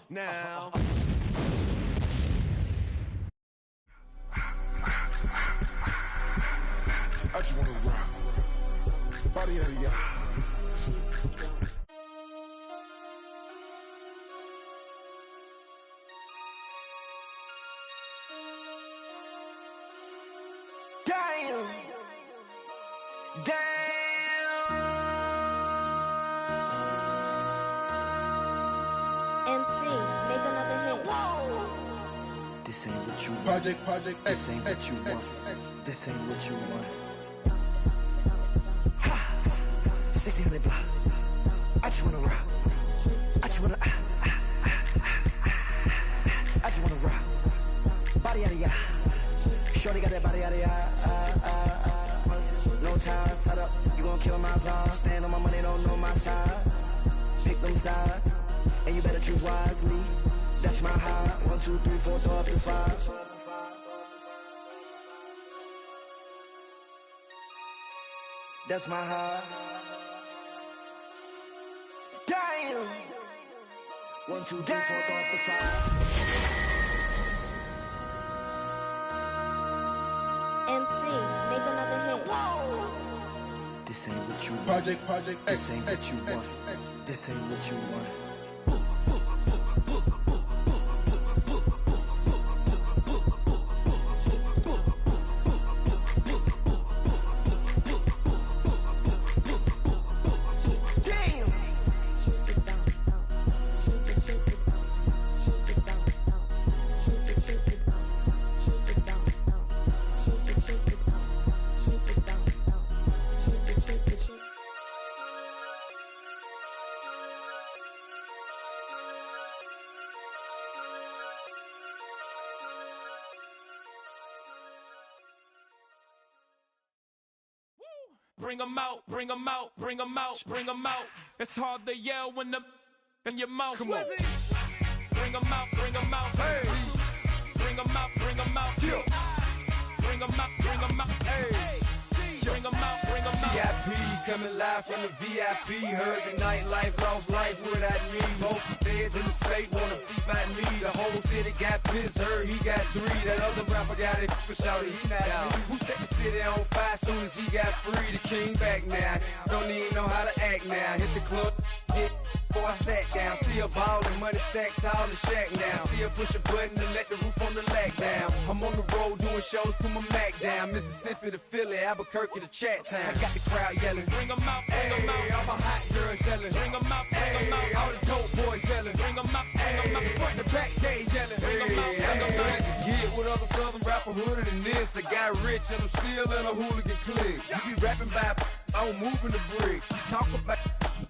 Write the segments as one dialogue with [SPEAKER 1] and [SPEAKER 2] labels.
[SPEAKER 1] Now.
[SPEAKER 2] I just wanna rock. Body out of y'all.
[SPEAKER 1] Damn.
[SPEAKER 3] MC, make another hit.
[SPEAKER 4] This ain't what you want.
[SPEAKER 2] Project
[SPEAKER 4] This ain't what you want. This ain't what you want. 1600 block. I just wanna rock. I just wanna I just wanna rock. Body out of ya. Shorty got that body out of ya. No time, set up. You gon' kill my vibe. Stand on my money, don't know my size. Pick them sides, and you better choose wisely. That's my high. 1, 2, 3, 4, throw up to 5. That's my high.
[SPEAKER 1] Damn.
[SPEAKER 4] 1, 2, 3, 4, throw up to 5.
[SPEAKER 3] MC, make another hit.
[SPEAKER 4] This ain't what you want.
[SPEAKER 2] Project
[SPEAKER 4] This ain't what you want. This ain't what you want.
[SPEAKER 5] Bring 'em out, bring 'em out, bring 'em out, bring 'em out. It's hard to yell when the in your mouth.
[SPEAKER 1] Come on.
[SPEAKER 5] Bring 'em out, bring 'em out. Hey. Bring 'em out, bring 'em out.
[SPEAKER 1] Yeah.
[SPEAKER 5] Bring 'em out, bring 'em out. Hey. Bring 'em out, bring 'em out.
[SPEAKER 6] VIP coming live from the VIP. Heard the nightlife, lost life without me. Both feds in the state wanna see by me. The whole city got pissed, heard he got 3. That other rapper got it for shouty, he not out. Who set the city on fire soon as he got free? The king back now. Don't even know how to act now. Hit the club, hit before I sat down. Still ballin', money stacked tall in shack now. Still push a button to let the roof on the lag down. I'm on the road doing shows, put my Mac down. Mississippi to Philly, Albuquerque to Chat Town. I got the crowd yelling.
[SPEAKER 5] Bring 'em out, bring 'em out.
[SPEAKER 6] All my hot girls yelling.
[SPEAKER 5] Bring 'em out, bring 'em out.
[SPEAKER 6] All the dope boys yelling.
[SPEAKER 5] Bring 'em out, bring 'em out.
[SPEAKER 6] Front the back gate yelling.
[SPEAKER 5] Bring 'em out, bring 'em out.
[SPEAKER 6] Get with other southern rapper hooded than this. I got rich and I'm still in a hooligan clique. You be rapping by I'm moving the bricks. You talk about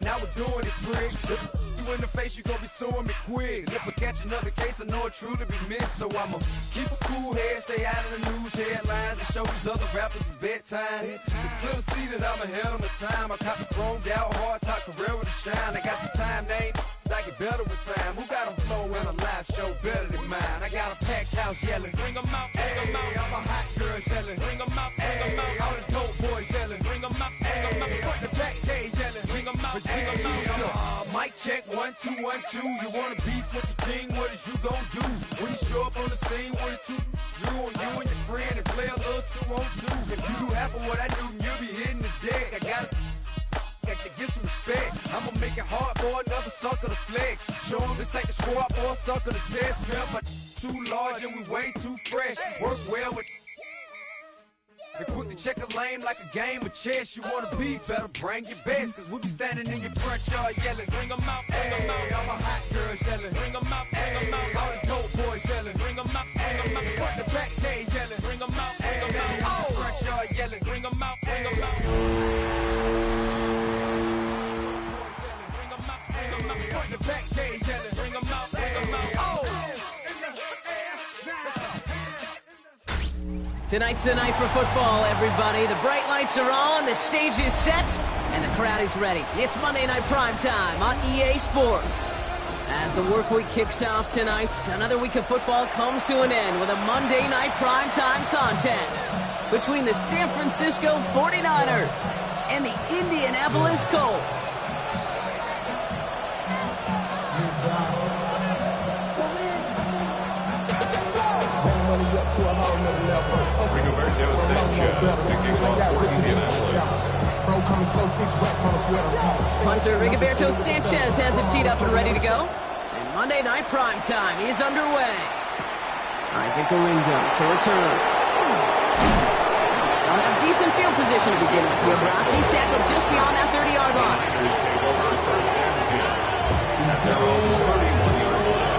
[SPEAKER 6] now we're doing it, prick. You in the face, you gon' be suing me quick. If I catch another case, I know it truly be missed. So I'ma keep a cool head, stay out of the news headlines, and show these other rappers it's bedtime. It's clear to see that I'm ahead of my time. I caught the chromed out, hard top career with a shine. I got some time, name. I get better with time. Who got a flow and a live show better than mine? I got a packed house yelling.
[SPEAKER 5] Bring 'em out, bring 'em out.
[SPEAKER 6] All my hot girls yelling.
[SPEAKER 5] Bring 'em out, bring 'em out.
[SPEAKER 6] All the dope boys yelling.
[SPEAKER 5] Bring 'em out, bring 'em out.
[SPEAKER 6] Front the back gate yelling.
[SPEAKER 5] Bring 'em out, bring 'em out.
[SPEAKER 6] Mic check 1 2 1 2. You wanna beef with the king? What is you gon' do when you show up on the scene? 1 2 drew on you and your friend and play a little 2 on 2. If you do half of what I do, you'll be hitting the deck. I gotta get some respect. I'ma make it hard for another sucker to flex. Show 'em this ain't the squad for a sucker to test. Pimp, but too large and we way too fresh. Work well with. And quick to check a lane like a game of chess. You wanna be better, bring your best. Cause we be standing in your front yard yelling.
[SPEAKER 5] Bring 'em out, bring 'em out.
[SPEAKER 6] All my hot girls yelling.
[SPEAKER 5] Bring 'em out, bring 'em out.
[SPEAKER 6] All the dope boys yelling.
[SPEAKER 5] Bring 'em out, bring 'em out.
[SPEAKER 6] Front the back gate yelling.
[SPEAKER 5] Bring 'em out, bring 'em out.
[SPEAKER 6] Front yard yelling.
[SPEAKER 5] Bring 'em out, bring 'em out.
[SPEAKER 6] Front the back gate yelling.
[SPEAKER 5] Bring 'em out, bring 'em out.
[SPEAKER 7] Tonight's the night for football, everybody. The bright lights are on, the stage is set, and the crowd is ready. It's Monday Night Primetime on EA Sports. As the work week kicks off tonight, another week of football comes to an end with a Monday Night Primetime contest between the San Francisco 49ers and the Indianapolis Colts.
[SPEAKER 2] money up to a whole nother level.
[SPEAKER 8] Rigoberto Sanchez kicking off for Indianapolis.
[SPEAKER 2] Bro, coming slow, 6 racks on a sweater.
[SPEAKER 7] Punter Rigoberto Sanchez has it teed up and ready to go. And Monday Night Primetime is underway. Isaac Orindo to return. They'll have decent field position to begin with here, Brock. He's tackled just beyond that 30-yard line.
[SPEAKER 8] Niners take over first and 10 at their own 31-yard line.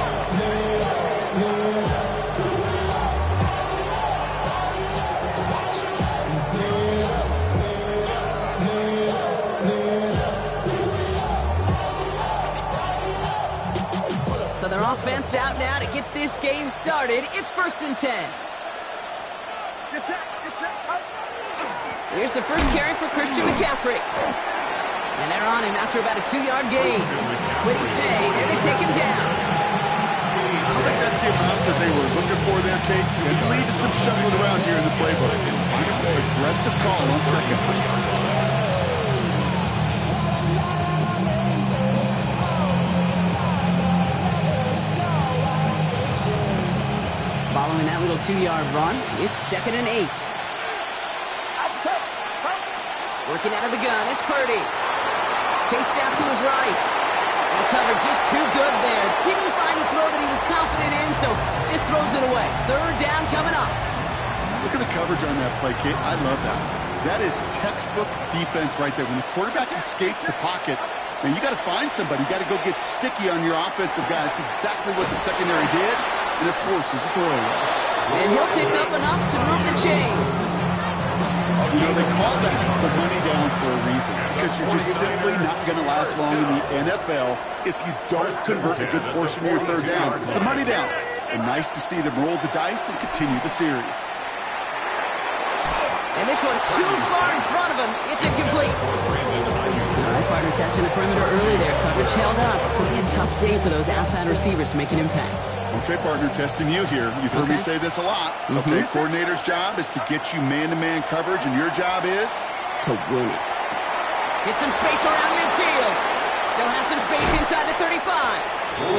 [SPEAKER 7] So their offense out now to get this game started. It's 1st and 10. Here's the first carry for Christian McCaffrey. And they're on him after about a 2-yard gain. Quitting pay, there to take him down.
[SPEAKER 9] I don't think that's the amount that they were looking for there, Kate. It lead to some shuffling around here in the playbook. Aggressive call on second.
[SPEAKER 7] Following that little 2-yard run, it's 2nd and 8. Working out of the gun, it's Purdy. Chased out to his right. And the cover just too good there. Didn't find a throw that he was confident in, so just throws it away. 3rd down coming up.
[SPEAKER 9] Look at the coverage on that play, Kate. I love that. That is textbook defense right there. When the quarterback escapes the pocket, man, you got to find somebody. You got to go get sticky on your offensive guy. It's exactly what the secondary did. And, of course, is the throwaway.
[SPEAKER 7] And he'll pick up enough to move the chains.
[SPEAKER 9] You know, they call that the money down for a reason, because you're just simply not going to last long in the NFL if you don't convert a good portion of your 3rd downs. It's a money down. And nice to see them roll the dice and continue the series.
[SPEAKER 7] And this one too far in front of him. It's incomplete. All right, partner testing the perimeter early there. Coverage held up. Pretty a tough day for those outside receivers to make an impact.
[SPEAKER 9] Okay, partner, testing you here. You've heard me say this a lot. Okay, coordinator's job is to get you man-to-man coverage, and your job is?
[SPEAKER 7] To win it. Get some space around midfield. Still has some space inside the 35.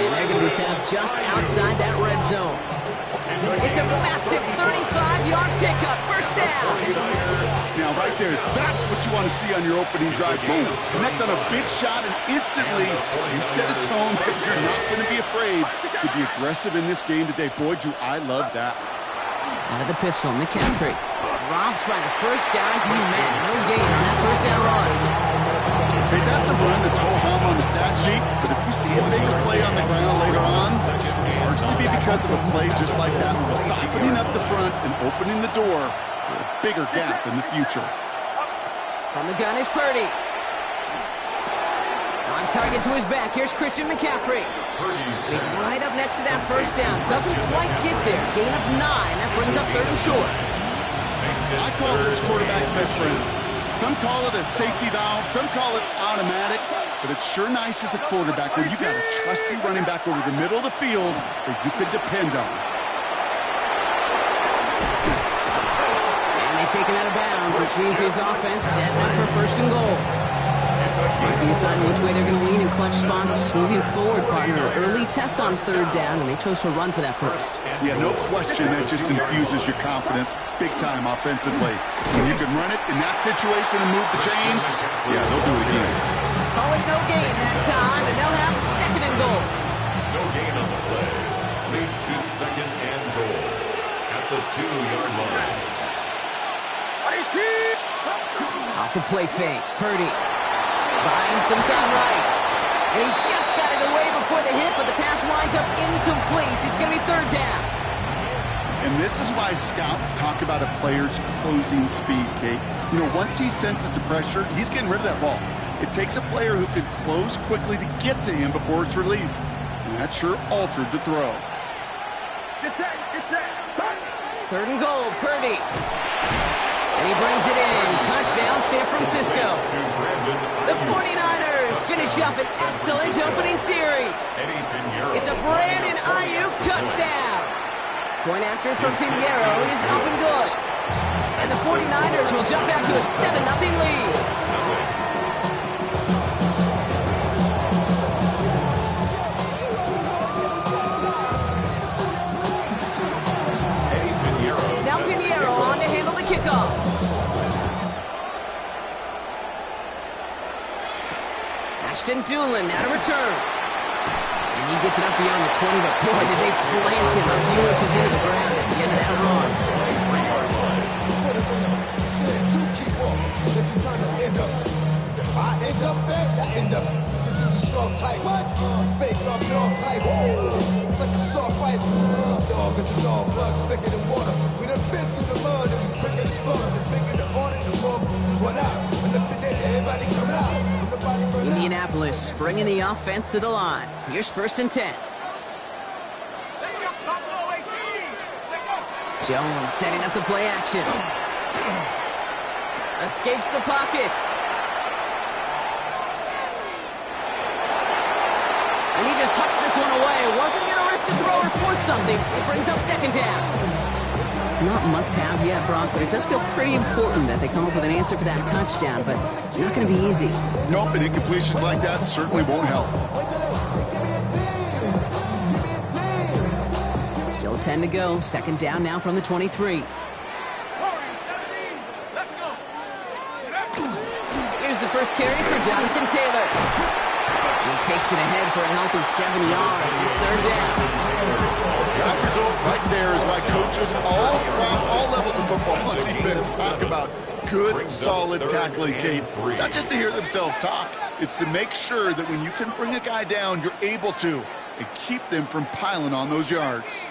[SPEAKER 7] And they're going to be set up just outside that red zone. It's a massive 35-yard pickup. 1st down.
[SPEAKER 9] Now, right there, that's what you want to see on your opening drive. Boom. Connect on a big shot, and instantly you set a tone that you're not going to be afraid to be aggressive in this game today. Boy, do I love that.
[SPEAKER 7] Out of the pistol, McCaffrey. Dropped by the first guy he met. No gain on that 1st down run.
[SPEAKER 9] Hey, that's a run that's ho-hum on the stat sheet, but if you see a bigger play on the ground later on, largely be because of a play just like that, softening up the front and opening the door for a bigger gap in the future.
[SPEAKER 7] From the gun is Purdy. On target to his back, here's Christian McCaffrey. He's right up next to that 1st down. Doesn't quite get there. Gain of 9. That brings up 3rd and short.
[SPEAKER 9] I call this quarterback's best friend. Some call it a safety valve, some call it automatic, but it's sure nice as a quarterback when you got a trusty running back over the middle of the field that you can depend on.
[SPEAKER 7] And they take him out of bounds, which means his offense setting up for 1st and goal. Might be deciding which way they're going to lean in clutch spots moving forward, partner. Early test on 3rd down, and they chose to run for that 1st.
[SPEAKER 9] Yeah, no question, that just infuses your confidence big time offensively. When you can run it in that situation and move the chains, yeah, they'll do it again.
[SPEAKER 7] Call it no gain that time, and they'll have 2nd and goal.
[SPEAKER 8] No gain on the play. Leads to 2nd and goal at the 2-yard line.
[SPEAKER 7] Off the play fake, Purdy. Buying some time right. And he just got it away before the hit, but the pass winds up incomplete. It's going to be 3rd down.
[SPEAKER 9] And this is why scouts talk about a player's closing speed, Kate. You know, once he senses the pressure, he's getting rid of that ball. It takes a player who can close quickly to get to him before it's released. And that sure altered the throw.
[SPEAKER 7] 3rd and goal, Purdy. And he brings it in. Touchdown, San Francisco. The 49ers finish up an excellent opening series. It's a Brandon Ayuk touchdown. Point after from Pinheiro is up and good. And the 49ers will jump out to a 7-0 lead. Ashton Doolin now to return. And he gets it up beyond the 20, but boy, did they plant him a few inches into the ground at the end of that run.
[SPEAKER 10] I end up fast, I end up. This is a soft type. What? Fake up dog type. It's like a soft fight. Dog, it's a dog, blood thicker than water. We done been through the mud and we quicker to slaughter. The bigger the order, the more run out. And if it is, everybody come out.
[SPEAKER 7] Indianapolis bringing the offense to the line. Here's 1st and 10. Jones setting up the play action. Escapes the pocket. And he just hucks this one away. Wasn't going to risk a throw or force something. It brings up 2nd down. Not must-have yet, Brock, but it does feel pretty important that they come up with an answer for that touchdown, but not going to be easy.
[SPEAKER 9] Nope, and incompletions like that certainly won't help.
[SPEAKER 7] Still 10 to go. 2nd down now from the 23. Here's the first carry for Jonathan Taylor. He takes it ahead for a healthy 7 yards. It's 3rd down.
[SPEAKER 9] That result right there is why coaches all across all levels of football and defense talk about good, solid tackling, Kate. It's not just to hear themselves talk. It's to make sure that when you can bring a guy down, you're able to and keep them from piling on those yards.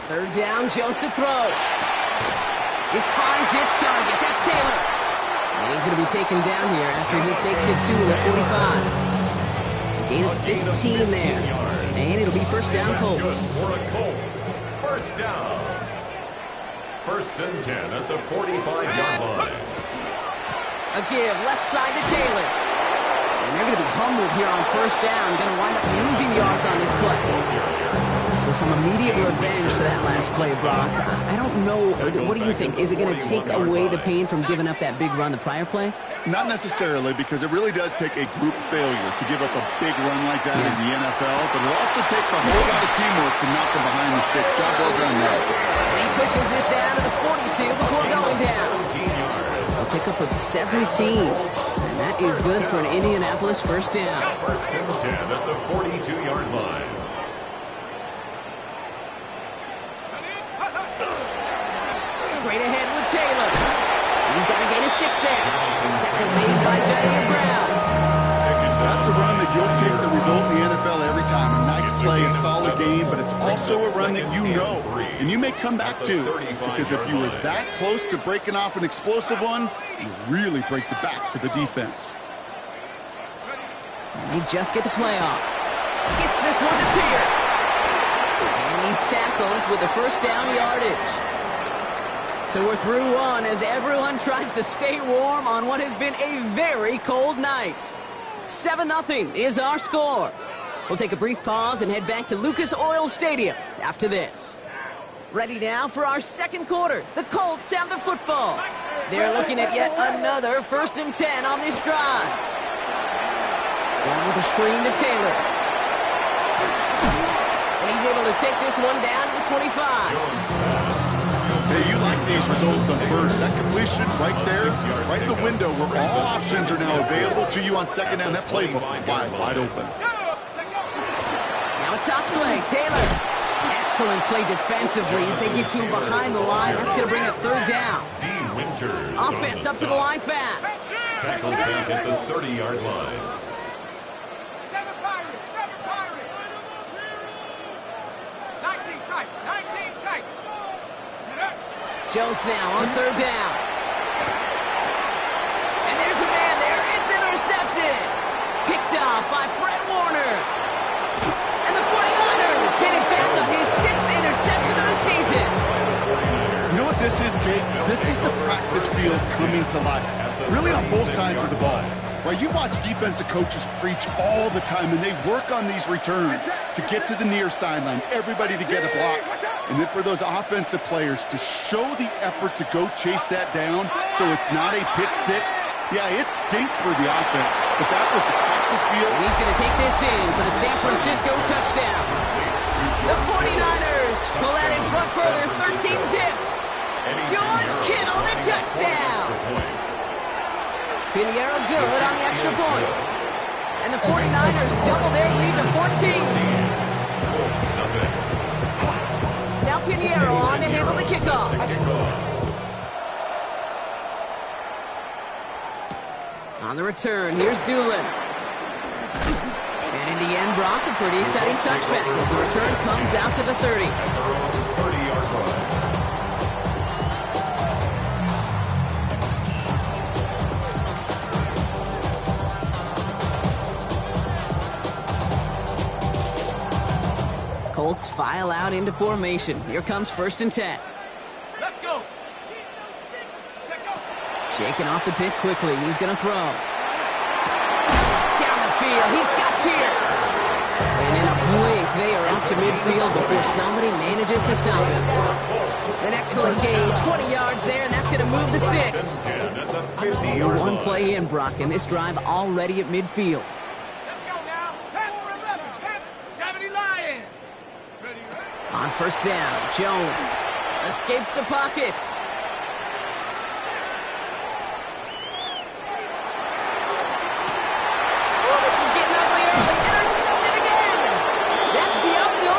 [SPEAKER 7] Third down, Jones to throw. This finds its target. That's Taylor. And he's going to be taken down here after he takes it to the 45. Gain of 15 there. And it'll be 1st down, Colts.
[SPEAKER 8] For a Colts. 1st down. 1st and 10 at the 45-yard line.
[SPEAKER 7] A give left side to Taylor. And they're going to be humbled here on 1st down. Going to wind up losing yards on this play. So some immediate revenge for that last play, Brock. I don't know. What do you think? Is it going to take away the pain from giving up that big run the prior play?
[SPEAKER 9] Not necessarily, because it really does take a group failure to give up a big run like that in the NFL, but it also takes a whole lot of teamwork to knock them behind the sticks. Job well done there.
[SPEAKER 7] And he pushes this down to the 42 before going down. A pickup of 17. And that is good for an Indianapolis 1st down.
[SPEAKER 8] 1st and 10 at the 42-yard line.
[SPEAKER 7] Straight ahead with Taylor. He's got to gain a 6 there. Tackle made by Jair Brown.
[SPEAKER 9] That's a run that you'll take the result in the NFL every time. A nice play, a solid game, but it's also a run that you know and you may come back to, because if you were that close to breaking off an explosive one, you really break the backs of the defense.
[SPEAKER 7] And they just get the play off. Gets this one to Pierce. And he's tackled with the 1st down yardage. So we're through one as everyone tries to stay warm on what has been a very cold night. 7-0 is our score. We'll take a brief pause and head back to Lucas Oil Stadium after this. Ready now for our 2nd quarter. The Colts have the football. They're looking at yet another 1st and 10 on this drive. Going with the screen to Taylor. And he's able to take this one down to the 25.
[SPEAKER 9] Hey, you like these results on 1st. That completion right there, right in the window where all options are now available to you on 2nd down. That playbook wide open.
[SPEAKER 7] Now a toss play. Taylor. Excellent play defensively as they get to him behind the line. That's going to bring up 3rd down. Offense up to the line fast.
[SPEAKER 8] Tackled back at the 30-yard line.
[SPEAKER 5] 7 Pirates. 19 tight.
[SPEAKER 7] Jones now on 3rd down. And there's a man there. It's intercepted. Picked off by Fred Warner. And the 49ers get it back on his 6th interception of the season.
[SPEAKER 9] You know what this is, Kate? This is the practice field coming to life. Really on both sides of the ball. Right, you watch defensive coaches preach all the time, and they work on these returns to get to the near sideline, everybody to get a block. And then for those offensive players to show the effort to go chase that down so it's not a pick 6. Yeah, it stinks for the offense, but that was the practice field.
[SPEAKER 7] And he's going to take this in for the San Francisco touchdown. The 49ers 49ers pull out in front further, 13-zip. George Kittle, the touchdown. Pinheiro good on the extra point. And the 49ers double their lead to 14. Now Pinheiro on to handle the kickoff. On the return, here's Doolin. And in the end, Brock, a pretty exciting touchback as the return comes out to the 30.
[SPEAKER 8] 30-yard line.
[SPEAKER 7] Colts file out into formation. Here comes 1st and 10.
[SPEAKER 5] Let's go.
[SPEAKER 7] Shaking off the pick quickly. He's going to throw. Down the field. He's got Pierce. And in a blink, they are off to midfield before somebody manages to stop him. An excellent gain. 20 yards there, and that's going to move the sticks. One play in, Brock, and this drive already at midfield.
[SPEAKER 5] Let's go now. 70 Lions.
[SPEAKER 7] On 1st down, Jones escapes the pocket. Oh, this is getting ugly early. Intercepted again. That's Diablo.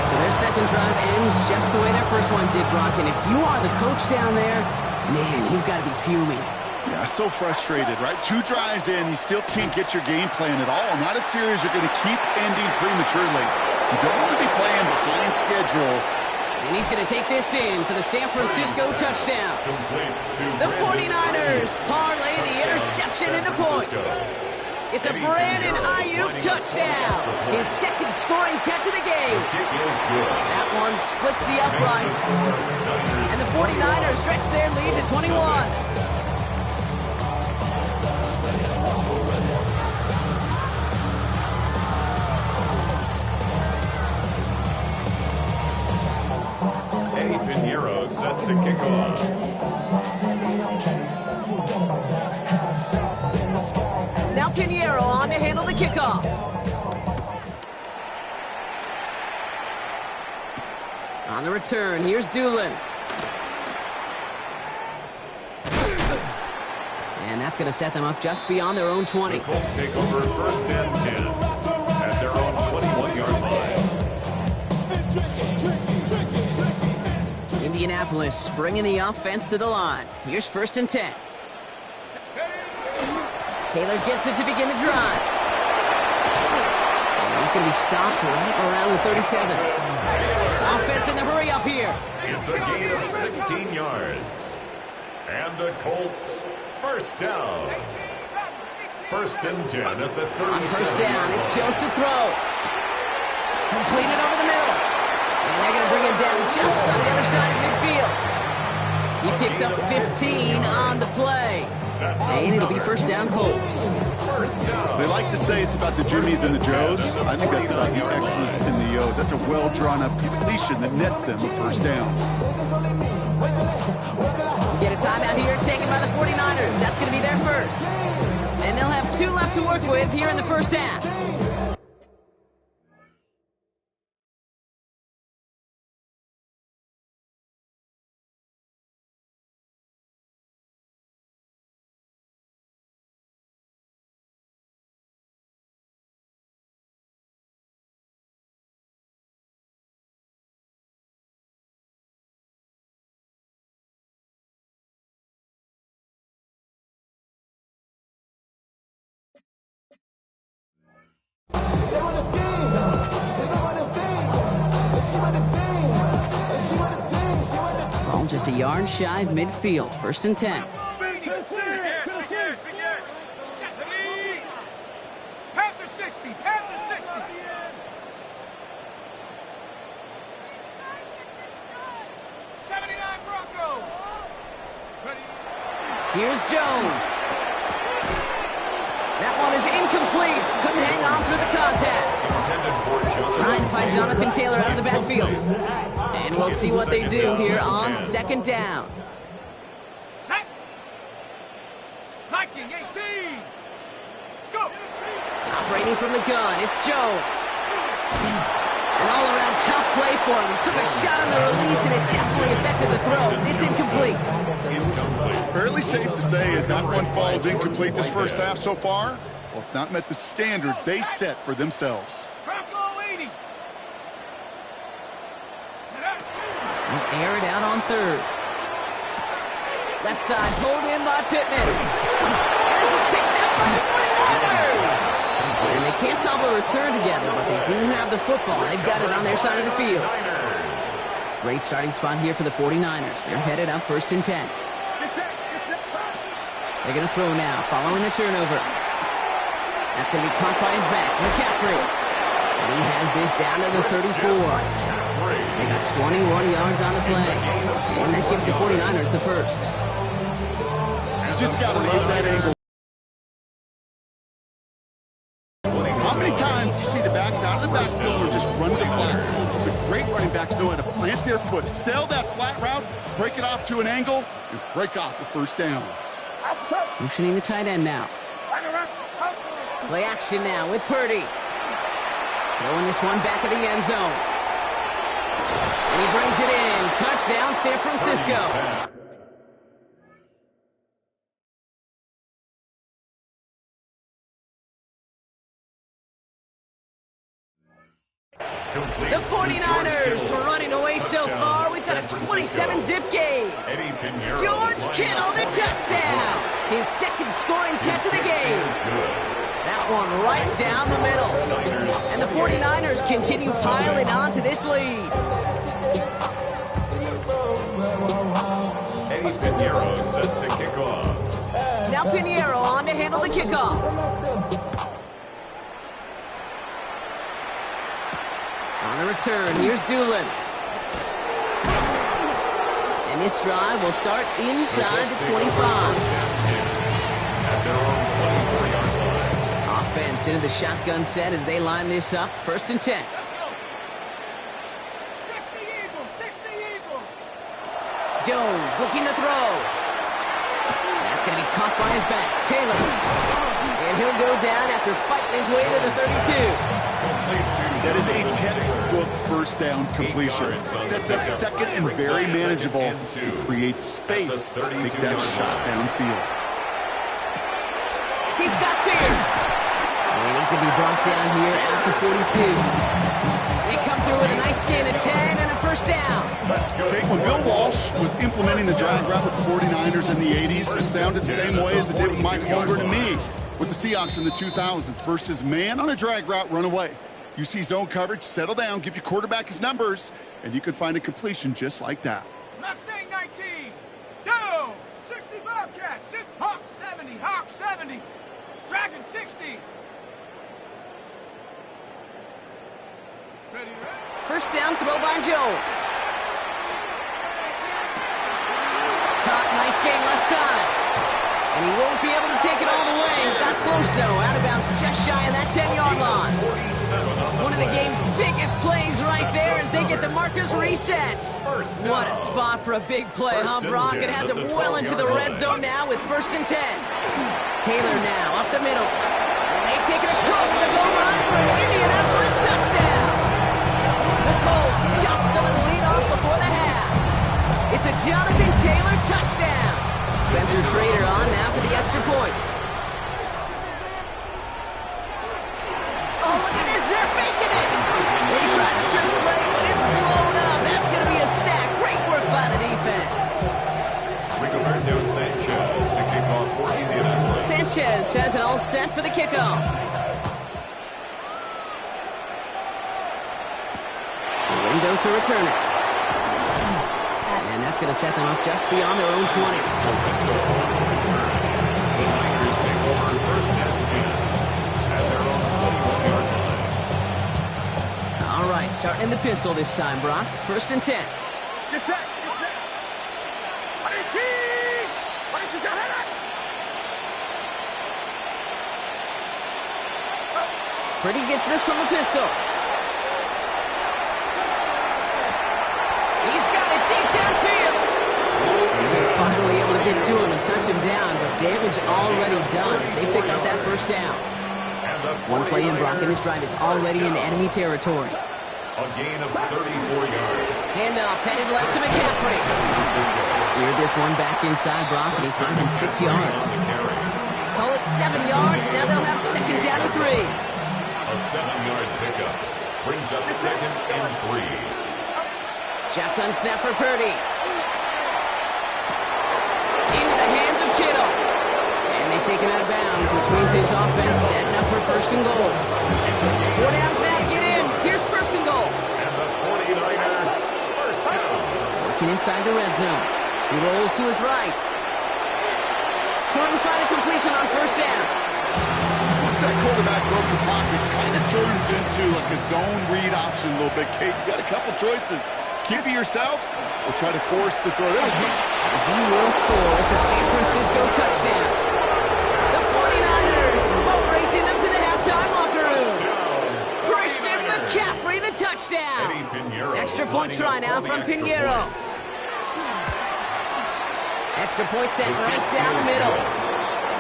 [SPEAKER 7] So their second drive ends just the way their first one did, Brock. And if you are the coach down there, man, you've got to be fuming.
[SPEAKER 9] Yeah, so frustrated, right? 2 drives in, you still can't get your game plan at all. Not a series you're going to keep ending prematurely. You don't want to be playing behind schedule.
[SPEAKER 7] And he's going to take this in for the San Francisco touchdown. The 49ers parlay the interception into points. It's a Brandon Ayuk touchdown. His second scoring catch of the game. That one splits the uprights. And the 49ers stretch their lead to 21.
[SPEAKER 8] Pinheiro set to kick off.
[SPEAKER 7] Now Pinheiro on to handle the kickoff. On the return, here's Doolin. And that's going to set them up just beyond their own 20.
[SPEAKER 8] The Colts take over 1st and 10 at their own 21-yard line.
[SPEAKER 7] Indianapolis bringing the offense to the line. Here's 1st and 10. Taylor gets it to begin the drive. And he's going to be stopped right around the 37. Offense in the hurry up here.
[SPEAKER 8] It's a gain of 16 yards. And the Colts, 1st down. 1st and 10 at the 37.
[SPEAKER 7] On 1st down, it's Jones to throw. Completed over the middle. And they're going to bring him down just on the other side of midfield. He picks up 15 on the play. And it'll be 1st down Colts.
[SPEAKER 9] They like to say it's about the Jimmies and the Joes. I think that's about the X's and the O's. That's a well-drawn-up completion that nets them a 1st down.
[SPEAKER 7] We get a timeout here taken by the 49ers. That's going to be their first. And they'll have 2 left to work with here in the 1st half. Ball just a yard shy of midfield. 1st and 10.
[SPEAKER 5] Panther 60. Panther 60. Bronco.
[SPEAKER 7] Here's Jones. That one is incomplete. Couldn't hang on through the contact. Trying to find Jonathan Taylor out of the backfield. And we'll see what they do here on 2nd down.
[SPEAKER 5] Set. Hiking 18. Go.
[SPEAKER 7] Operating from the gun, it's Jones. An all-around tough play for him. He took a shot on the release, and it definitely affected the throw. It's incomplete.
[SPEAKER 9] Fairly safe to say as that one falls incomplete this first half so far, well, it's not met the standard they set for themselves.
[SPEAKER 7] He'll air it out on third. Left side pulled in by Pittman. And this is picked up by the 49ers! And they can't cobble a return together, but they do have the football. They've got it on their side of the field. Great starting spot here for the 49ers. They're headed up 1st and 10. They're going to throw now, following the turnover. That's going to be caught by his back, McCaffrey. And he has this down to the 34. They got 21 yards on the play. And that gives the 49ers the first.
[SPEAKER 9] Just got to love that angle. How many times you see the backs out of the backfield or just run to the flat? The great running backs know how to plant their foot, sell that flat route, break it off to an angle, and break off the first down.
[SPEAKER 7] Motioning the tight end now. Play action now with Purdy. Throwing this one back of the end zone. And he brings it in. Touchdown, San Francisco. The 49ers running away so far. We've got a 27-zip game. George Kittle, the touchdown. His second scoring catch of the game. That one right down the middle. And the 49ers continue piling on to this lead.
[SPEAKER 8] Eddie Pinheiro set to kick off.
[SPEAKER 7] Now Pinheiro on to handle the kickoff. On the return, here's Doolin. And this drive will start inside the 25.
[SPEAKER 8] At their own 24-yard line.
[SPEAKER 7] Offense into the shotgun set as they line this up. 1st and 10. Jones looking to throw. That's going to be caught by his back. Taylor. And he'll go down after fighting his way to the 32.
[SPEAKER 9] That is a textbook first down completion. Sets up second and very manageable. And creates space to take that shot downfield.
[SPEAKER 7] He's got Pierce. And he's going to be brought down here at the 42. They come through with a nice gain of 10 and a first down.
[SPEAKER 9] Okay, when Bill Walsh was implementing the drag route with the 49ers in the 80s, it sounded the same way as it did with Mike Holmgren and me with the Seahawks in the 2000s versus man on a drag route, run away. You see zone coverage, settle down, give your quarterback his numbers, and you can find a completion just like that.
[SPEAKER 5] Mustang 19, down, 60 Bobcats, Hawk 70, Hawk 70, Dragon 60. Ready, ready?
[SPEAKER 7] First down throw by Jones. Caught, nice gain left side. And he won't be able to take it all the way. Got close, though. Out of bounds just shy of that 10-yard line. One of the game's biggest plays right there as they get the markers reset. What a spot for a big play, huh, Brock? It has him well into the red zone now with 1st and 10. Taylor now up the middle. And they take it across the goal line for an Indianapolis touchdown. The Colts chop some of the lead off before the half. It's a Jonathan Taylor touchdown. Spencer Schrader on now for the extra point. Oh, look at this. They're faking it. They tried to turn play, but it's blown up. That's going to be a sack. Great work by the defense.
[SPEAKER 8] Rigoberto Sanchez to kick off for Indianapolis.
[SPEAKER 7] Sanchez has it all set for the kickoff. Window to return it. And that's going to set them up just beyond their own 20.
[SPEAKER 8] The Niners take over 1st and 10 at their own 21-yard line.
[SPEAKER 7] All right, starting in the pistol this time, Brock. 1st and 10.
[SPEAKER 5] Get set, get set.
[SPEAKER 7] Purdy gets this from the pistol. He's got it deep downfield. And they're finally able to get to him and touch him down, but damage already done as they pick up that first down. One play in, Brock, and this drive is already into enemy territory.
[SPEAKER 8] A gain of 34 yards.
[SPEAKER 7] Handoff headed left to McCaffrey. Steered this one back inside Brock, and he finds him 6 yards. Call it 7 yards, and now they'll have second down and 3.
[SPEAKER 8] A 7-yard pickup brings up second and 3.
[SPEAKER 7] Shotgun snap for Purdy. Into the hands of Kittle. And they take him out of bounds, which means his offense setting up for first and goal. 4 downs now to get in. Here's first and goal.
[SPEAKER 8] And the 49ers first down.
[SPEAKER 7] Working inside the red zone. He rolls to his right. Couldn't find a completion on first down.
[SPEAKER 9] Once that quarterback broke the pocket, kind of turns into like a zone read option a little bit, Kate. You got a couple choices. Keep it yourself or try to force the throw. There we go.
[SPEAKER 7] He will score. It's a San Francisco touchdown. The 49ers boat racing them to the halftime locker room. Christian McCaffrey, the touchdown. Extra point try now from Pinheiro. Extra point sent right down the middle.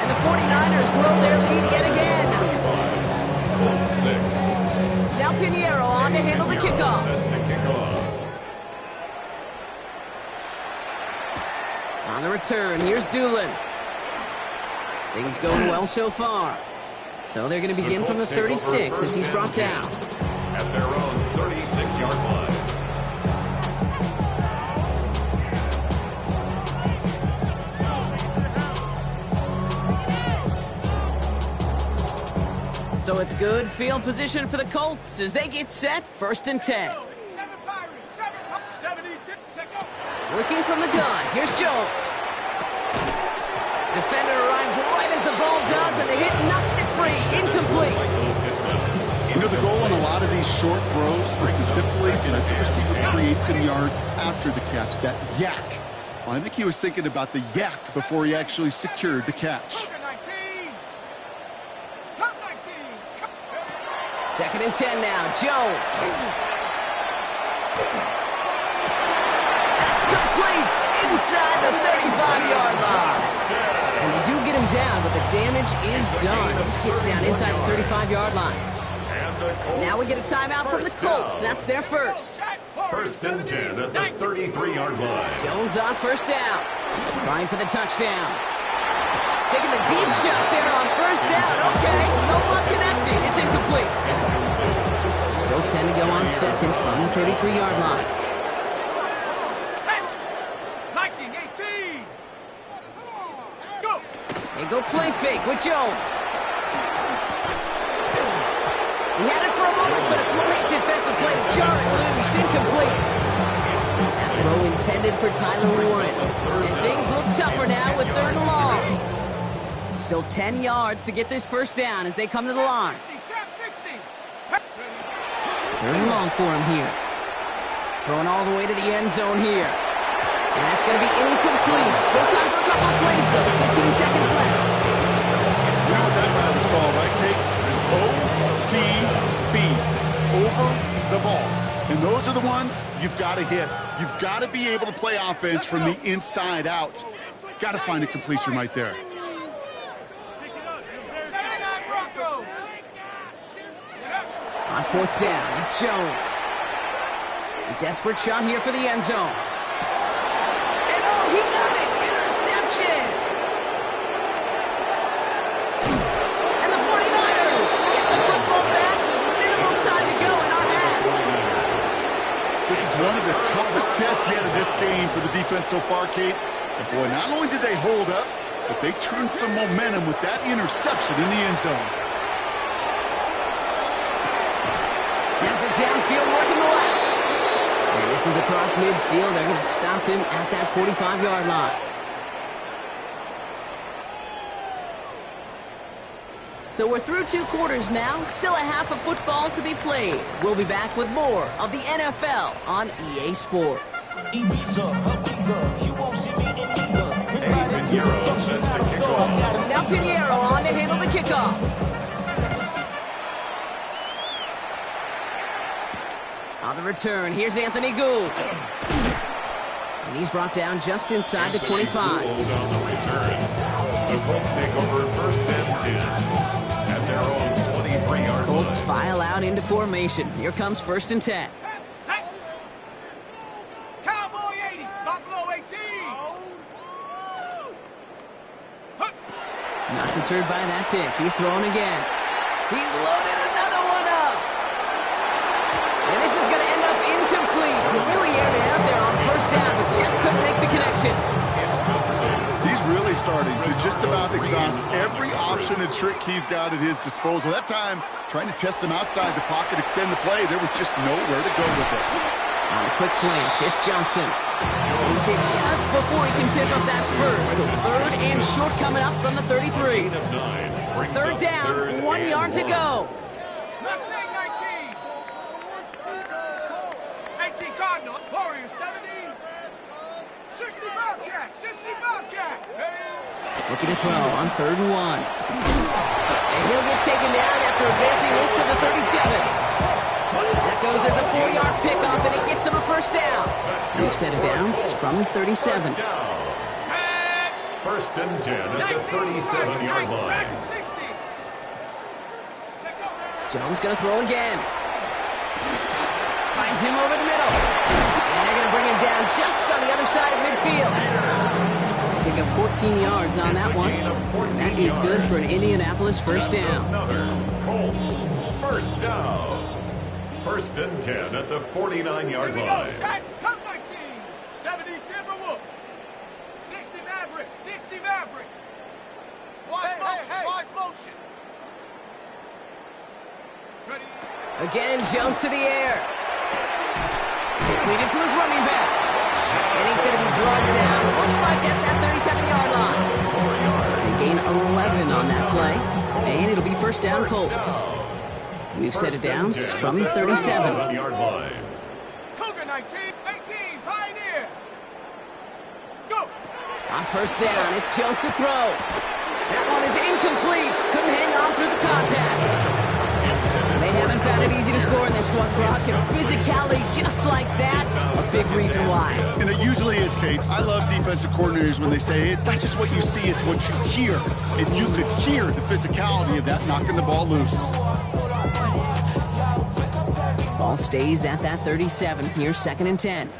[SPEAKER 7] And the 49ers grow their lead yet again.
[SPEAKER 8] 6.
[SPEAKER 7] Now Pinheiro on to handle the kickoff. On the return, here's Doolin. Things going well so far. So they're going to begin from the 36 as he's brought down.
[SPEAKER 8] At their own 36-yard line.
[SPEAKER 7] So it's good field position for the Colts as they get set, first and 10. Working from the gun, here's Jones. Defender arrives right as the ball does, and the hit knocks it free, incomplete.
[SPEAKER 9] You know, the goal on a lot of these short throws is to simply let the receiver create some yards after the catch, that yak. Well, I think he was thinking about the yak before he actually secured the catch.
[SPEAKER 7] Second and 10 now, Jones. That's complete inside the 35-yard line. And they do get him down, but the damage is done. This gets down inside the 35-yard line. Now we get a timeout from the Colts. That's their first.
[SPEAKER 8] First and 10 at the 33-yard line.
[SPEAKER 7] Jones on first down. Trying for the touchdown. Taking the deep shot there on first down. Okay, no luck connecting. It's incomplete. Still 10 to go on second from the 33-yard line.
[SPEAKER 5] Liking 18. Go.
[SPEAKER 7] They go play fake with Jones. He had it for a moment, but a great defensive play to jar it loose. Incomplete. That throw intended for Tyler Warren. And things look tougher now with third and long. Still 10 yards to get this first down as they come to the line.
[SPEAKER 5] 60.
[SPEAKER 7] Third and long for him here. Throwing all the way to the end zone here. And that's going to be incomplete. Still time for a couple of plays, though. 15 seconds left.
[SPEAKER 9] You know what that round is called, right, Kate? OTB. Over the ball. And those are the ones you've got to hit. You've got to be able to play offense from the inside out. Got to find a completion right there.
[SPEAKER 7] On fourth down, it's Jones. A desperate shot here for the end zone. And oh, he got it! Interception! And the 49ers get the football back with minimal time to go in our half.
[SPEAKER 9] This is one of the toughest tests yet of this game for the defense so far, Kate. And boy, not only did they hold up, but they turned some momentum with that interception in the end zone.
[SPEAKER 7] Has it downfield, working the left. And this is across midfield. They're going to stop him at that 45-yard line. So we're through 2 quarters now. Still a half of football to be played. We'll be back with more of the NFL on EA Sports.
[SPEAKER 8] Pinheiro set to kick off.
[SPEAKER 7] Now Pinheiro on to handle the kickoff. On the return, here's Anthony Gould. And he's brought down just inside the 25.
[SPEAKER 8] Gould on the return. The Colts take over first and 10 at their own 23-yard line.
[SPEAKER 7] Colts file out into formation. Here comes first and 10. Not deterred by that pick. He's throwing again. He's loaded another one up. And this is going to end up incomplete. He really aired it out there on first down, but just couldn't make the connection.
[SPEAKER 9] He's really starting to just about exhaust every option and trick he's got at his disposal. That time, trying to test him outside the pocket, extend the play, there was just nowhere to go with it.
[SPEAKER 7] On a quick slant, it's Johnson. He's hit just before he can pick up that first. So third and short coming up from the 33. Third down, 1 yard to go.
[SPEAKER 5] Mustang 19. 18 Cardinal. Warriors 70. 60 Bobcat. 60 Bobcat.
[SPEAKER 7] Looking to throw on 3rd and 1. And he'll get taken down after advancing this to the 37. That goes as a 4-yard pickup, and it gets him a first down. We've set it down from 37.
[SPEAKER 8] First and 10 at the 37-yard line.
[SPEAKER 7] Jones going to throw again. Finds him over the middle. And they're going to bring him down just on the other side of midfield. Pick up 14 yards on that one. That is good for an Indianapolis first down.
[SPEAKER 8] Colts, first down. First and 10 at the 49-yard line.
[SPEAKER 5] Come 19. 70 Timberwolf. 60 Maverick. 60 Maverick. Watch motion. Ready.
[SPEAKER 7] Again, Jones to the air. Completed to his running back. And he's going to be drawn down. Looks like at that 37-yard line. They gain 11 on that play. And it'll be first down Colts. We've set it down from 37.
[SPEAKER 5] Cougar 19, 18, Pioneer. Go.
[SPEAKER 7] On first down, it's Jones to throw. That one is incomplete. Couldn't hang on through the contact. They haven't found it easy to score in this one, Brock. And physicality just like that, a big reason why.
[SPEAKER 9] And it usually is, Kate. I love defensive coordinators when they say it's not just what you see, it's what you hear. And you could hear the physicality of that knocking the ball loose.
[SPEAKER 7] Ball stays at that 37. Here's 2nd and 10.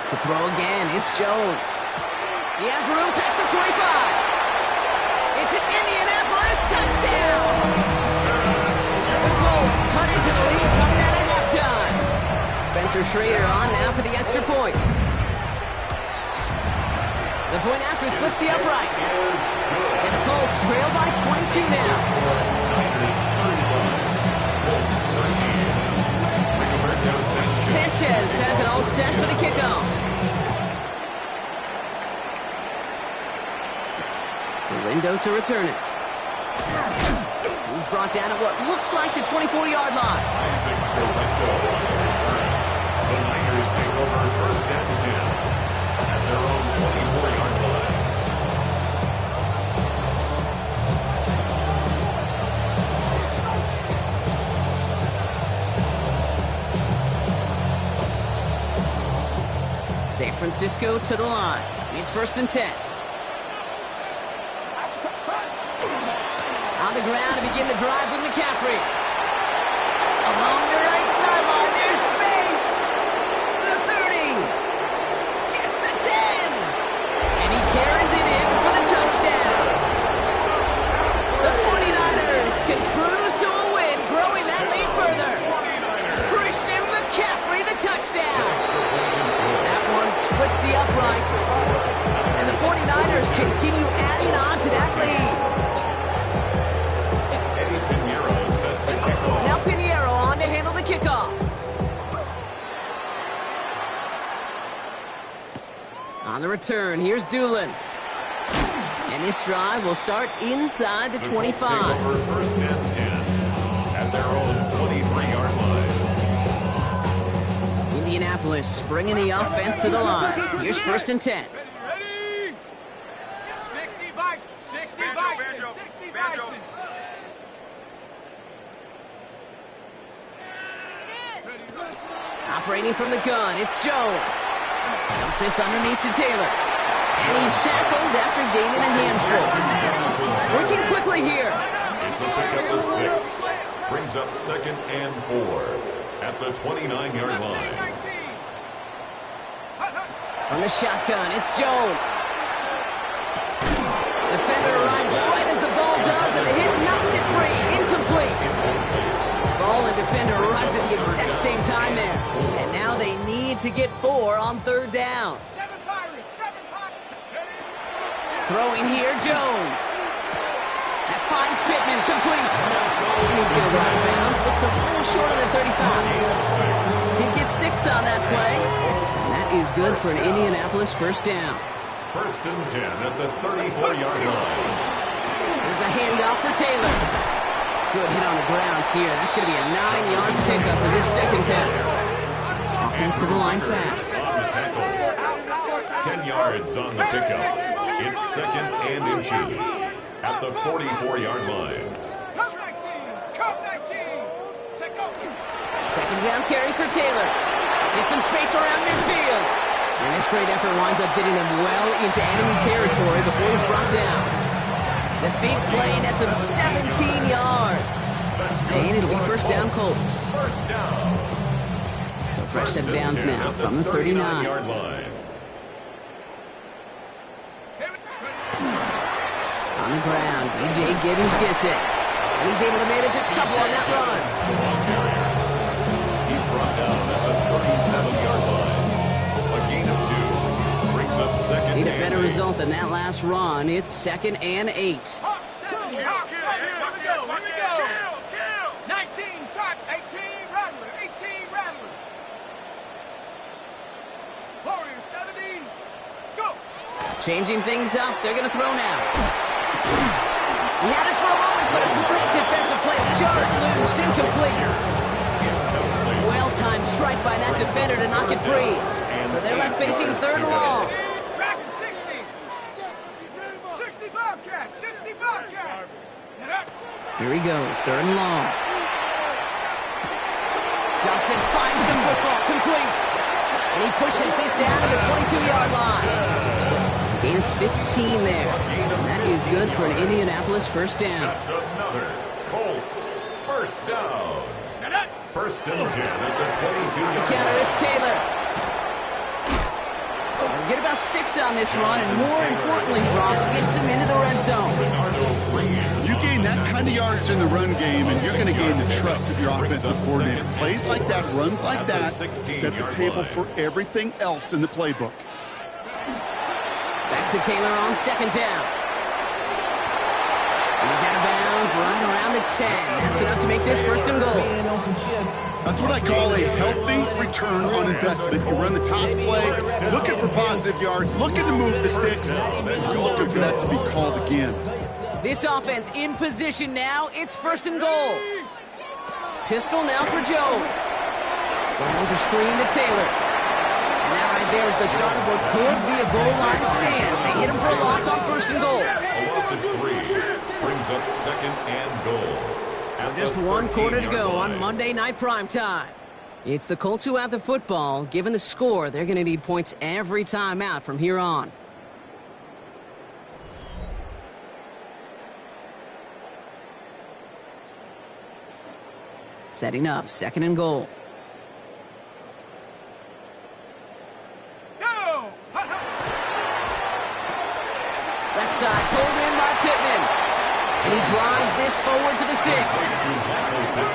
[SPEAKER 7] To throw again, it's Jones. He has room past the 25. It's an Indianapolis touchdown. The Colts cut into the lead coming out at halftime. Spencer Schrader on now for the extra point. The point after splits the upright. And the Colts trail by 22 now. Sanchez has it all set for the kickoff. Lindo to return it. He's brought down at what looks like the 24-yard line.
[SPEAKER 8] The Niners take over first and 10 at their own 24-yard line.
[SPEAKER 7] San Francisco to the line. It's first and 10. On the ground to begin the drive with McCaffrey. Along the right sideline, there's space. The 30. Gets the 10. And he carries it in for the touchdown. The 49ers can cruise to a win, growing that lead further. Christian McCaffrey, the touchdown. That one splits the uprights. And the 49ers continue adding on to that lead. Now Pinheiro on to handle the kickoff. On the return, here's Doolin. And this drive will start inside the 25.
[SPEAKER 8] Take over first and 10 at their own 23-yard line.
[SPEAKER 7] Indianapolis bringing the offense to the line. Here's first and 10.
[SPEAKER 5] Ready. 60 Bison. 60 Bison. 60 Bison.
[SPEAKER 7] Operating from the gun, it's Jones. Dumps this underneath to Taylor. And he's tackled after gaining a handful. Working quickly here.
[SPEAKER 8] It's a pickup of 6. Brings up 2nd and 4 at the 29-yard line.
[SPEAKER 7] From the shotgun, it's Jones. Defender arrives right as the ball does, and the hit knocks it free. Incomplete. Ball and defender arrived at the exact same time there. And now they need to get 4 on 3rd down. Throwing here, Jones. That finds Pittman, complete. And he's going to go out of bounds. Looks a little short of the 35. He gets 6 on that play. And that is good for an Indianapolis first down.
[SPEAKER 8] 1st and 10 at the 34-yard line.
[SPEAKER 7] There's a handoff for Taylor. Good hit on the grounds here. That's going to be a 9-yard pickup as it's 2nd down. Offensive line fast.
[SPEAKER 8] On the tackle. 10 yards on the pickup. It's 2nd and inches at the 44-yard line.
[SPEAKER 7] 2nd down carry for Taylor. Get some space around midfield. And this great effort winds up getting them well into enemy territory before he's brought down. The big play nets him 17 yards. And it'll be first down Colts.
[SPEAKER 8] First down.
[SPEAKER 7] So fresh set of downs now from the 39-yard
[SPEAKER 8] line.
[SPEAKER 7] On the ground, DJ Gibbons gets it. And he's able to manage a couple on that run.
[SPEAKER 8] He's brought down at the 37-yard line. A gain of 2. Brings up 2nd.
[SPEAKER 7] Need a better result than that last run. It's 2nd and 8.
[SPEAKER 5] 19, shot, 18, Rattler, 18, Rattler. Warriors, 70, go.
[SPEAKER 7] Changing things up, they're going to throw now. He had it for a moment, but a great defensive play to jar it loose, incomplete. Well-timed strike by that defender to knock it free. So they're left facing 3rd and long.
[SPEAKER 5] Dragon 60. 60 Bobcat, 60 Bobcat. Get up.
[SPEAKER 7] Here he goes, 3rd and long. Johnson finds the football, complete. And he pushes this down to the 22-yard line. Gain of 15 there. And that is good for an Indianapolis first down.
[SPEAKER 8] That's another Colts first down. 1st and 10 at the 22-yard
[SPEAKER 7] The counter, it's Taylor. They'll get about 6 on this run, and more importantly, Brock gets him into the red zone.
[SPEAKER 9] You gain that kind of yardage in the run game, and you're going to gain the trust of your offensive coordinator. Plays like that, runs like that, set the table for everything else in the playbook.
[SPEAKER 7] Back to Taylor on 2nd down. And he's out of bounds right around the 10. That's enough to make this 1st and goal.
[SPEAKER 9] That's what I call a healthy return on investment. You run the toss play, looking for positive yards, looking to move the sticks. I'm looking for that to be called again.
[SPEAKER 7] This offense in position now. It's 1st and goal. Pistol now for Jones. Going to screen to Taylor. And that right there is the start of what could be a goal line stand. They hit him for a loss on 1st and goal.
[SPEAKER 8] A loss of 3 brings up 2nd and goal.
[SPEAKER 7] So just 1 quarter to go on Monday Night Primetime. It's the Colts who have the football. Given the score, they're going to need points every time out from here on. Setting up, 2nd and goal.
[SPEAKER 5] Go.
[SPEAKER 7] Left side, pulled in by Pittman. And he drives this forward to the 6.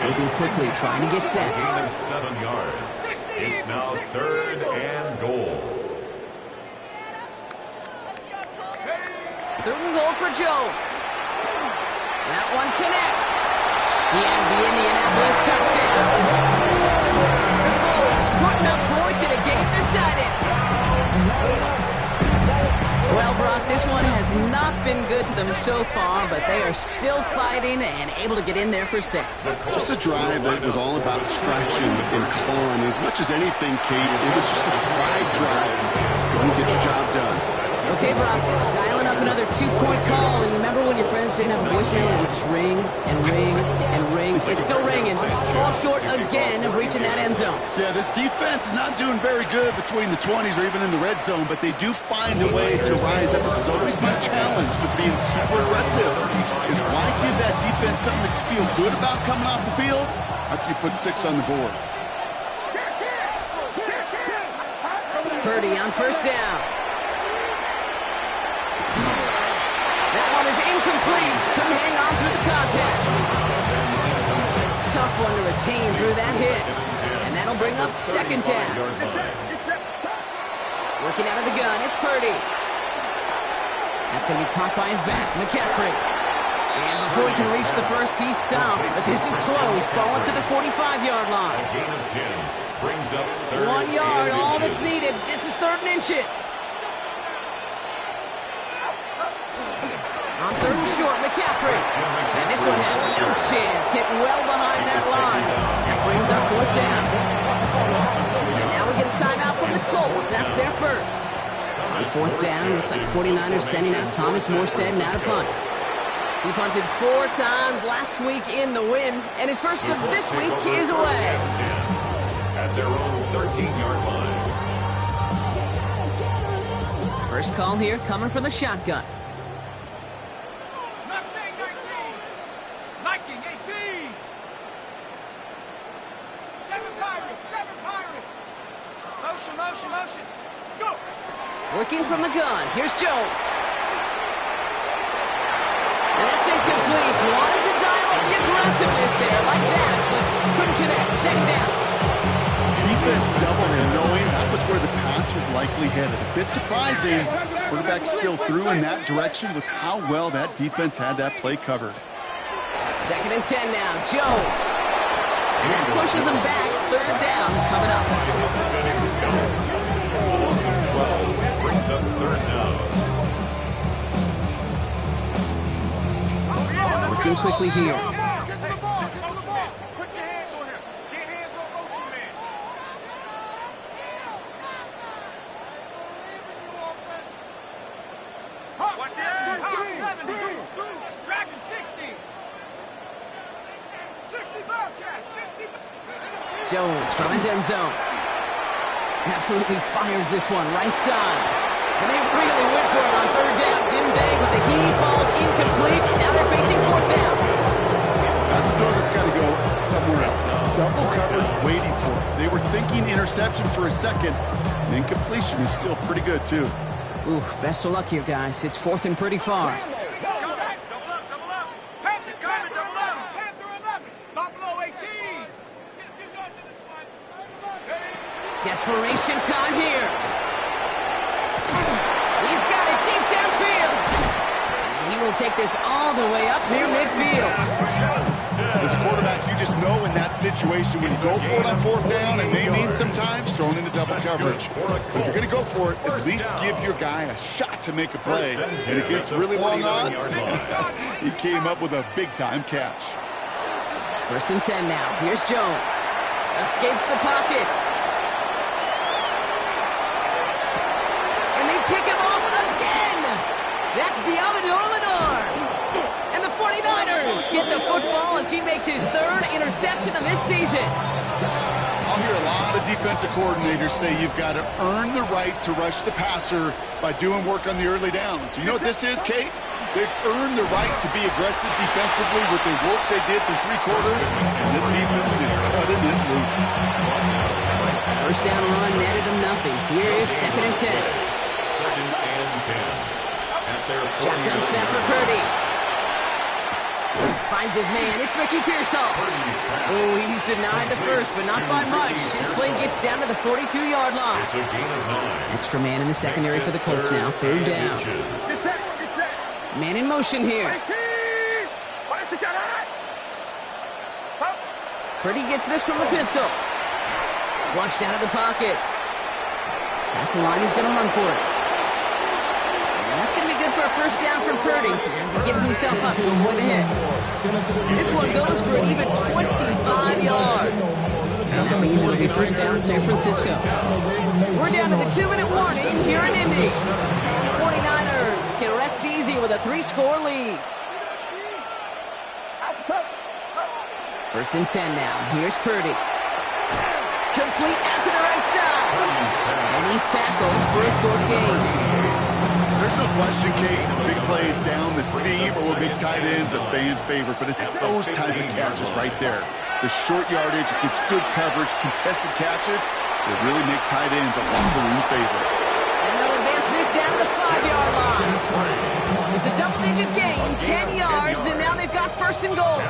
[SPEAKER 7] Moving quickly, trying to get set.
[SPEAKER 8] Gain of 7 yards. It's now 3rd and goal.
[SPEAKER 7] 3rd and goal for Jones. That one connects. He has the Indianapolis touchdown. The Colts putting up points in a game decided. Well, Brock, this one has not been good to them so far, but they are still fighting and able to get in there for 6.
[SPEAKER 9] Just a drive that was all about scratching and clawing. As much as anything, Kate, it was just a pride drive. Go and get your job done.
[SPEAKER 7] Okay, Brock, dialing up another 2-point call. And remember when your friends didn't have a voicemail, it would just ring and ring and ring. It's still ringing. Fall short again of reaching that end zone.
[SPEAKER 9] Yeah, this defense is not doing very good between the 20s or even in the red zone, but they do find a way to rise up. This is always my challenge with being super aggressive, is why give that defense something to feel good about coming off the field after you put 6 on the board.
[SPEAKER 7] Purdy on first down. That one is incomplete. Couldn't hang on through the contact. Tough one to retain through that hit. And that'll bring up second down. Working out of the gun, it's Purdy. That's going to be caught by his back, McCaffrey. And before he can reach the first, he's stopped. But this is close. Ball up to the 45-yard line.
[SPEAKER 8] A gain of 10 brings up third
[SPEAKER 7] 1 yard,
[SPEAKER 8] and
[SPEAKER 7] all
[SPEAKER 8] 2.
[SPEAKER 7] that's needed. This is 3rd and inches. On 3rd and short, McCaffrey. And this one had no chance. Hit well behind that line. That brings up 4th down. And now we get a timeout from the Colts. That's their first. On 4th down, looks like the 49ers sending out Thomas Morstead now to punt. He punted 4 times last week in the win, and his first of this week is away.
[SPEAKER 8] At their own 13-yard line.
[SPEAKER 7] First call here coming from the shotgun.
[SPEAKER 5] Mustang 19. Viking 18. 7 Pirates. 7 Pirates. Motion, motion, motion. Go.
[SPEAKER 7] Working from the gun. Here's Jones. And that's incomplete. Wanted to dial up the aggressiveness there like that, but couldn't connect. Second down.
[SPEAKER 9] Defense doubled him, knowing that was where the pass was likely headed. A bit surprising. Quarterback still threw in that direction with how well that defense had that play covered.
[SPEAKER 7] 2nd and 10 now. Jones. And that pushes him back. 3rd down coming up.
[SPEAKER 8] Representing Scott. Loss of 12 brings up 3rd down.
[SPEAKER 7] Working quickly here.
[SPEAKER 5] Get to the ball. Get to the ball. Put your hands on him. Get hands on motion man. Hawk 70. Hawk 70. Dragon 60. 60 Bobcat. 60.
[SPEAKER 7] Jones from his end zone. Absolutely fires this one right side. And they really went for it on 3rd down, didn't they? But the heave falls incomplete. Now they're facing 4th down.
[SPEAKER 9] That's a throw that's got to go somewhere else. Double coverage waiting for it. They were thinking interception for a second. And incompletion is still pretty good, too.
[SPEAKER 7] Oof, best of luck here, guys. It's 4th and pretty far.
[SPEAKER 5] Double up, double up. Panthers coming, double up. Panther 11. Buffalo 18.
[SPEAKER 7] Desperation time here. He's got it deep downfield. And he will take this all the way up near midfield.
[SPEAKER 9] As a quarterback, you just know in that situation when you go for it on 4th down, it may mean sometimes thrown into double coverage. If you're going to go for it, at least give your guy a shot to make a play. And against really long odds, he came up with a big-time catch.
[SPEAKER 7] 1st and 10 now. Here's Jones. Escapes the pocket. And they pick him off again. That's Diamador Lenore. And the 49ers get the football as he makes his 3rd interception of this season.
[SPEAKER 9] I'll hear a lot of defensive coordinators say you've got to earn the right to rush the passer by doing work on the early downs. You know what this is, Kate? They've earned the right to be aggressive defensively with the work they did through 3 quarters, and this defense is cutting it loose.
[SPEAKER 7] First down run netted him nothing. Here is 2nd and 10.
[SPEAKER 8] 2nd and 10. At their
[SPEAKER 7] Shotgun snap for Purdy. Finds his man. It's Ricky Pearsall. Oh, he's denied the first, but not by much. His play gets down to the 42-yard line.
[SPEAKER 8] It's a gain of 9.
[SPEAKER 7] Extra man in the secondary for the Colts now. 3rd down. Man in motion here. Purdy gets this from the pistol. Flushed out of the pocket. Past the line, he's going to run for it. And that's going to be good for a first down from Purdy as he gives himself up to avoid the hit. This one goes for an even 25 yards. And that means it'll be first down San Francisco. We're down to the 2-minute warning here in Indy. 49ers can rest easy with a 3-score lead. 1st and 10 now. Here's Purdy. Complete out to the right side. And he's tackled for a 4th gain.
[SPEAKER 9] There's no question, Kate. Big plays down the seam or big tight ends, a fan favorite. But it's those type of catches right there. The short yardage, it's good coverage, contested catches. They really make tight ends a locker room favorite.
[SPEAKER 7] And they'll advance this down to the 5-yard line. It's a double-digit gain, 10 yards, and now they've got first and goal.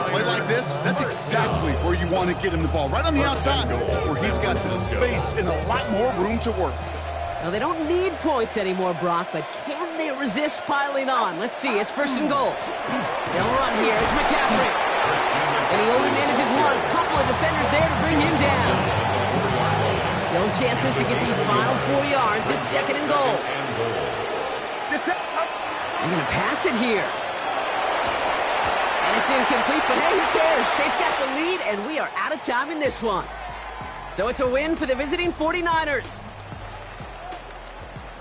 [SPEAKER 9] Play like this, that's exactly where you want to get him the ball, right on the outside, where he's got the space and a lot more room to work.
[SPEAKER 7] Now, they don't need points anymore, Brock, but can they resist piling on? Let's see. It's first and goal. They'll run here. It's McCaffrey. And he only manages one. Couple of defenders there to bring him down. Still chances to get these final 4 yards. It's second and goal. They're going to pass it here. And it's incomplete, but hey, who cares? They've got the lead, and we are out of time in this one. So it's a win for the visiting 49ers.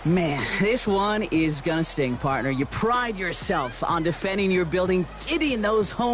[SPEAKER 7] Man, this one is gonna sting, partner. You pride yourself on defending your building, getting those home